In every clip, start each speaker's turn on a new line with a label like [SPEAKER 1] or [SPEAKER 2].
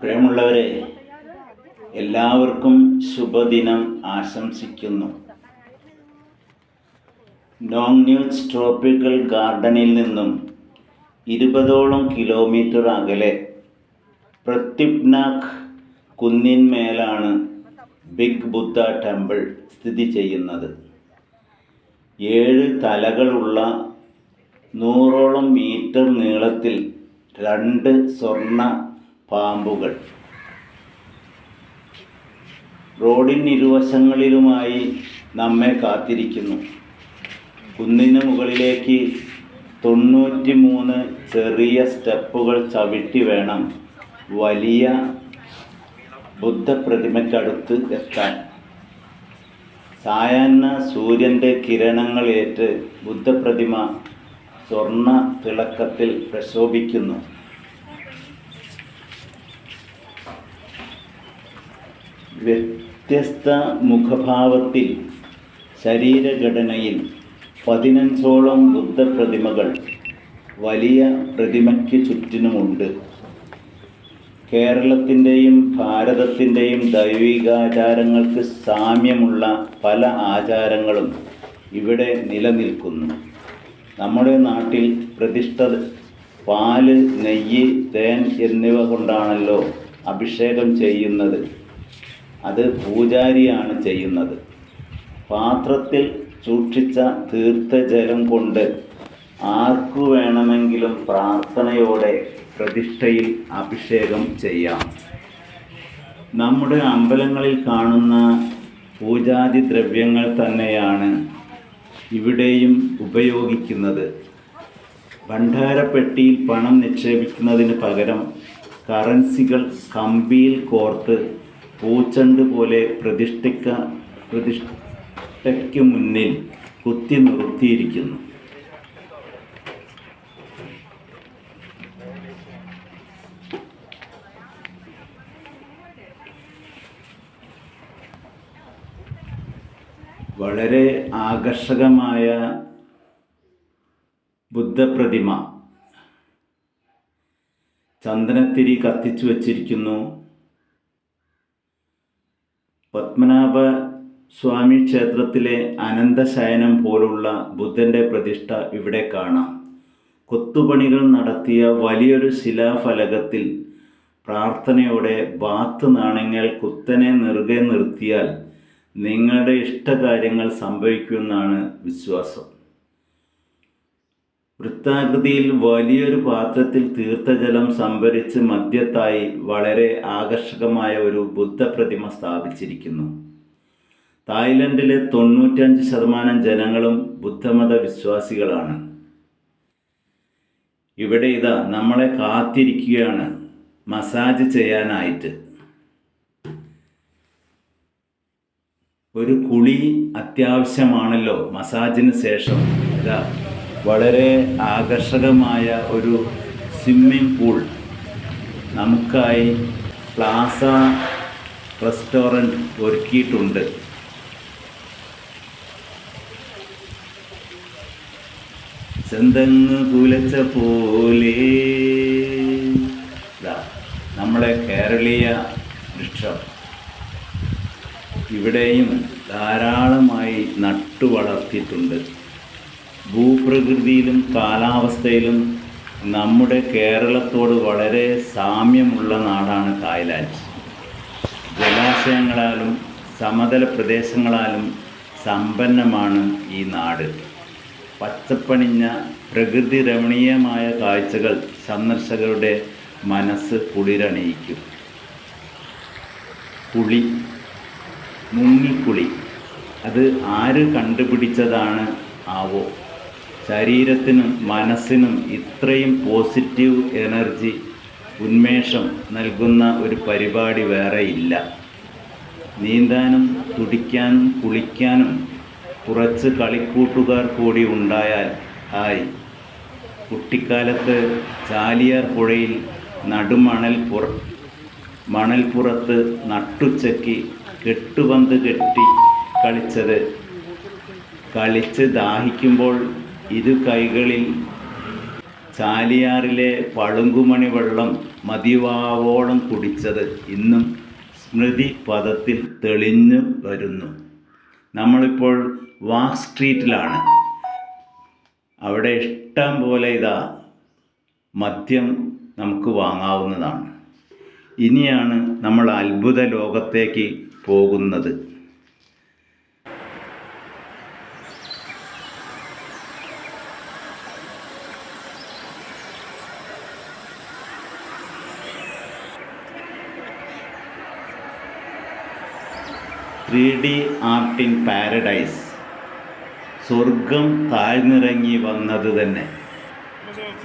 [SPEAKER 1] പ്രിയമുള്ളവരെ, എല്ലാവർക്കും ശുഭദിനം ആശംസിക്കുന്നു. നോങ് ന്യൂസ് ട്രോപ്പിക്കൽ ഗാർഡനിൽ നിന്നും 20ഓളം കിലോമീറ്റർ അകലെ പ്രത്യുപ്നാക് കുന്നിന്മേലാണ് ബിഗ് ബുദ്ധ ടെമ്പിൾ സ്ഥിതി ചെയ്യുന്നത്. 7 തലകളുള്ള 100ഓളം മീറ്റർ നീളത്തിൽ 2 സ്വർണ്ണ പാമ്പുകൾ റോഡിനിരുവശങ്ങളിലുമായി നമ്മെ കാത്തിരിക്കുന്നു. കുന്നിന് മുകളിലേക്ക് 93 ചെറിയ സ്റ്റെപ്പുകൾ ചവിട്ടി വേണം വലിയ ബുദ്ധപ്രതിമയ്ക്കടുത്ത് എത്താൻ. സായാഹ്ന സൂര്യൻ്റെ കിരണങ്ങളേറ്റ് ബുദ്ധപ്രതിമ സ്വർണ്ണ തിളക്കത്തിൽ പ്രശോഭിക്കുന്നു. വ്യത്യസ്ത മുഖഭാവത്തിൽ, ശരീരഘടനയിൽ 15ഓളം ബുദ്ധപ്രതിമകൾ വലിയ പ്രതിമയ്ക്ക് ചുറ്റിനുമുണ്ട്. കേരളത്തിൻ്റെയും ഭാരതത്തിൻ്റെയും ദൈവികാചാരങ്ങൾക്ക് സാമ്യമുള്ള പല ആചാരങ്ങളും ഇവിടെ നിലനിൽക്കുന്നു. നമ്മുടെ നാട്ടിൽ പ്രതിഷ്ഠ പാല്, നെയ്യ്, തേൻ എന്നിവ കൊണ്ടാണല്ലോ അഭിഷേകം ചെയ്യുന്നത്. അത് പൂജാരിയാണ് ചെയ്യുന്നത്. പാത്രത്തിൽ സൂക്ഷിച്ച തീർത്ഥജലം കൊണ്ട് ആർക്കു വേണമെങ്കിലും പ്രാർത്ഥനയോടെ പ്രതിഷ്ഠയിൽ അഭിഷേകം ചെയ്യാം. നമ്മുടെ അമ്പലങ്ങളിൽ കാണുന്ന പൂജാതി ദ്രവ്യങ്ങൾ തന്നെയാണ് ഇവിടെയും ഉപയോഗിക്കുന്നത്. ഭണ്ഡാരപ്പെട്ടിയിൽ പണം നിക്ഷേപിക്കുന്നതിന് പകരം കറൻസികൾ കമ്പിയിൽ കോർത്ത് പൂച്ചണ്ട് പോലെ പ്രതിഷ്ഠയ്ക്ക് മുന്നിൽ കുത്തി നിർത്തിയിരിക്കുന്നു. വളരെ ആകർഷകമായ ബുദ്ധപ്രതിമ ചന്ദനത്തിരി കത്തിച്ചു വച്ചിരിക്കുന്നു. പത്മനാഭ സ്വാമി ക്ഷേത്രത്തിലെ അനന്തശയനം പോലുള്ള ബുദ്ധൻ്റെ പ്രതിഷ്ഠ ഇവിടെ കാണാം. കൊത്തുപണികൾ നടത്തിയ വലിയൊരു ശിലാഫലകത്തിൽ പ്രാർത്ഥനയോടെ ബാത്ത് നാണയങ്ങൾ കുത്തനെ നെറുകെ നിർത്തിയാൽ നിങ്ങളുടെ ഇഷ്ടകാര്യങ്ങൾ സംഭവിക്കുമെന്നാണ് വിശ്വാസം. വൃത്താകൃതിയിൽ വലിയൊരു പാത്രത്തിൽ തീർത്ഥജലം സംഭരിച്ച് മധ്യത്തായി വളരെ ആകർഷകമായ ഒരു ബുദ്ധപ്രതിമ സ്ഥാപിച്ചിരിക്കുന്നു. തായ്ലൻഡിലെ 95% ജനങ്ങളും ബുദ്ധമത വിശ്വാസികളാണ്. ഇവിടെ ഇതാ നമ്മളെ കാത്തിരിക്കുകയാണ് മസാജ് ചെയ്യാനായിട്ട്. ഒരു കുളി അത്യാവശ്യമാണല്ലോ മസാജിന് ശേഷം. ഇതാ വളരെ ആകർഷകമായ ഒരു സ്വിമ്മിംഗ് പൂൾ നമുക്കായി പ്ലാസ റെസ്റ്റോറൻറ്റ് ഒരുക്കിയിട്ടുണ്ട്. ചെന്തങ്ങ് കുലച്ച പോലെ നമ്മളെ കേരളീയ വൃക്ഷം ഇവിടെയും ധാരാളമായി നട്ടു വളർത്തിയിട്ടുണ്ട്. ഭൂപ്രകൃതിയിലും കാലാവസ്ഥയിലും നമ്മുടെ കേരളത്തോട് വളരെ സാമ്യമുള്ള നാടാണ് തായ്ലാൻഡ്. ജലാശയങ്ങളാലും സമതല പ്രദേശങ്ങളാലും സമ്പന്നമാണ് ഈ നാട്. പച്ചപ്പണിഞ്ഞ പ്രകൃതി രമണീയമായ കാഴ്ചകൾ സന്ദർശകരുടെ മനസ്സ് കുളിരണിയിക്കും. കുളി, മുങ്ങിക്കുളി, അത് ആര് കണ്ടുപിടിച്ചതാണ് ആവോ? ശരീരത്തിനും മനസ്സിനും ഇത്രയും പോസിറ്റീവ് എനർജി, ഉന്മേഷം നൽകുന്ന ഒരു പരിപാടി വേറെ ഇല്ല. നീന്താനും തുടിക്കാനും കുളിക്കാനും കുറച്ച് കളിക്കൂട്ടുകാർ കൂടി ഉണ്ടായാൽ ഹായ്. കുട്ടിക്കാലത്ത് ചാലിയാർ പുഴയിൽ മണൽപ്പുറത്ത് നട്ടുച്ചയ്ക്ക് കെട്ടുപന്ത് കെട്ടി കളിച്ച് ദാഹിക്കുമ്പോൾ ഇരു കൈകളിൽ ചാലിയാറിലെ പളുങ്കുമണി വെള്ളം മതിയാവോളം കുടിച്ചത് ഇന്നും സ്മൃതി പദത്തിൽ തെളിഞ്ഞു വരുന്നു. നമ്മളിപ്പോൾ വാക്ക് സ്ട്രീറ്റിലാണ്. അവിടെ ഇഷ്ടം പോലെ മദ്യം നമുക്ക് വാങ്ങാവുന്നതാണ്. ഇനിയാണ് നമ്മൾ അത്ഭുത ലോകത്തേക്ക് പോകുന്നത്. Three D art in paradise. സ്വർഗം താഴ്ന്നിറങ്ങി വന്നത് തന്നെ.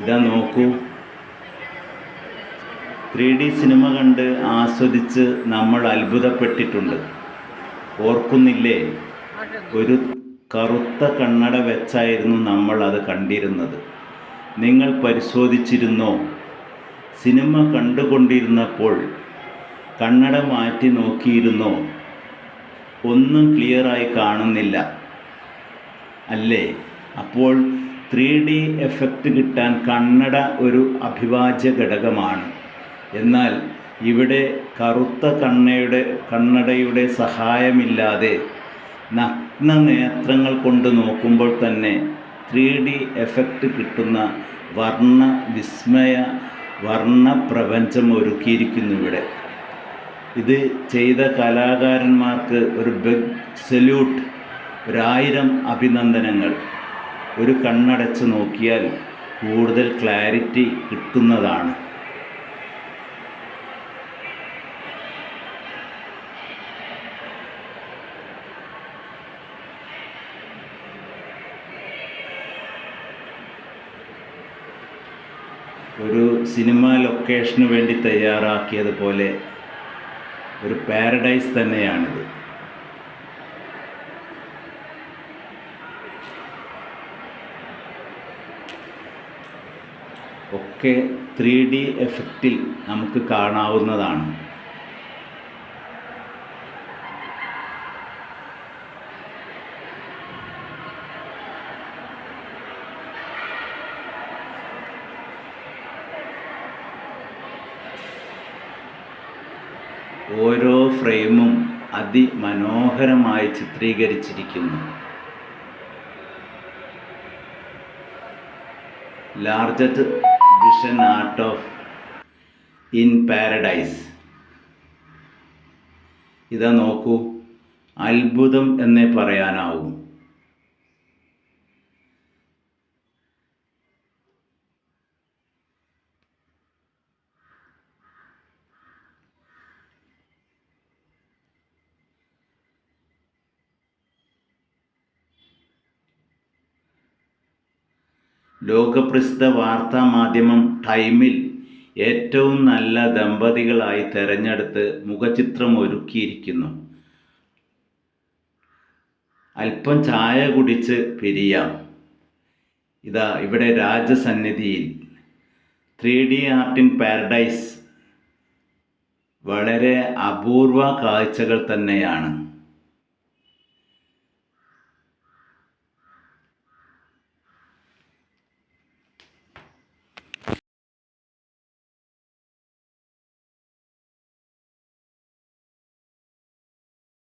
[SPEAKER 1] ഇതാ നോക്കൂ, 3D സിനിമ കണ്ട് ആസ്വദിച്ച് നമ്മൾ അത്ഭുതപ്പെട്ടിട്ടുണ്ട്. ഓർക്കുന്നില്ലേ? ഒരു കറുത്ത കണ്ണട വെച്ചായിരുന്നു നമ്മൾ അത് കണ്ടിരുന്നത്. നിങ്ങൾ പരിശോധിച്ചിരുന്നോ? സിനിമ കണ്ടുകൊണ്ടിരുന്നപ്പോൾ കണ്ണട മാറ്റി നോക്കിയിരുന്നോ? ഒന്നും ക്ലിയറായി കാണുന്നില്ല അല്ലേ? അപ്പോൾ 3D എഫക്റ്റ് കിട്ടാൻ കണ്ണട ഒരു അഭിവാജ്യ ഘടകമാണ്. എന്നാൽ ഇവിടെ കറുത്ത കണ്ണടയുടെ സഹായമില്ലാതെ നഗ്ന നേത്രങ്ങൾ കൊണ്ട് നോക്കുമ്പോൾ തന്നെ 3D എഫക്റ്റ് കിട്ടുന്ന വർണ്ണപ്രപഞ്ചം ഒരുക്കിയിരിക്കുന്നു ഇവിടെ. ഇത് ചെയ്ത കലാകാരന്മാർക്ക് ഒരു ബിഗ് സല്യൂട്ട്, 1000 അഭിനന്ദനങ്ങൾ. ഒരു കണ്ണടച്ച് നോക്കിയാൽ കൂടുതൽ ക്ലാരിറ്റി കിട്ടുന്നതാണ്. ഒരു സിനിമ ലൊക്കേഷന് വേണ്ടി തയ്യാറാക്കിയതുപോലെ ഒരു പാരഡൈസ് തന്നെയാണിത്. ഒക്കെ 3D എഫക്റ്റിൽ നമുക്ക് കാണാവുന്നതാണ്. ഓരോ ഫ്രെയിമും അതിമനോഹരമായി ചിത്രീകരിച്ചിരിക്കുന്നു. Largest vision art in paradise. ഇതാ നോക്കൂ, അത്ഭുതം എന്നേ പറയാനാവൂ. ലോകപ്രസിദ്ധ വാർത്താ മാധ്യമം ടൈമിൽ ഏറ്റവും നല്ല ദമ്പതികളായി തെരഞ്ഞെടുത്ത് മുഖചിത്രം ഒരുക്കിയിരിക്കുന്നു. അല്പം ചായ കുടിച്ച് പിരിയാം. ഇതാ ഇവിടെ രാജസന്നിധിയിൽ 3D ആർട്ട് ഇൻ പാരഡൈസ് വളരെ അപൂർവ കാഴ്ചകൾ തന്നെയാണ്.